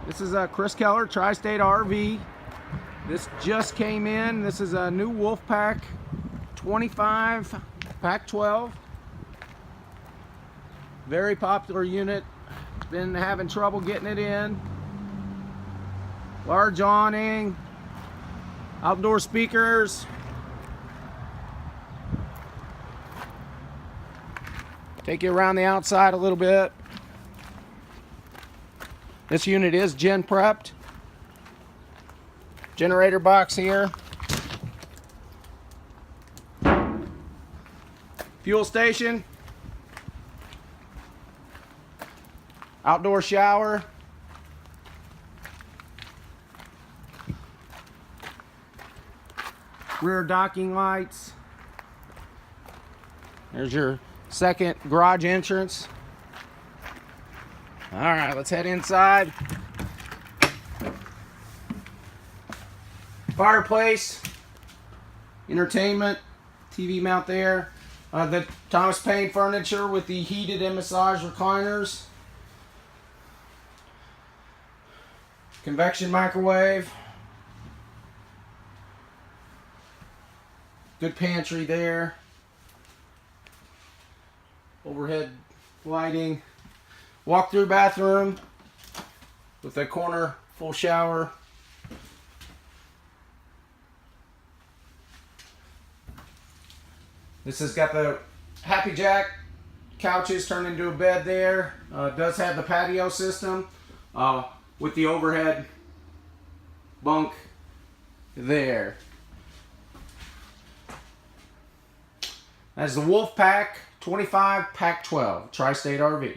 This is a Chris Keller Tri-State RV. This just came in. This is a new Wolfpack 25Pack12. Very popular unit. Been having trouble getting it in. Large awning, outdoor speakers. Take you around the outside a little bit. This unit is gen prepped. Generator box here. Fuel station. Outdoor shower. Rear docking lights. There's your second garage entrance. All right, let's head inside. Fireplace, entertainment, TV mount there. The Thomas Paine furniture with the heated and massage recliners. Convection microwave. Good pantry there. Overhead lighting. Walk-through bathroom with a corner full shower. This has got the Happy Jack couches turned into a bed there. It does have the patio system with the overhead bunk there. That's the Wolfpack 25Pack12 Tri-State RV.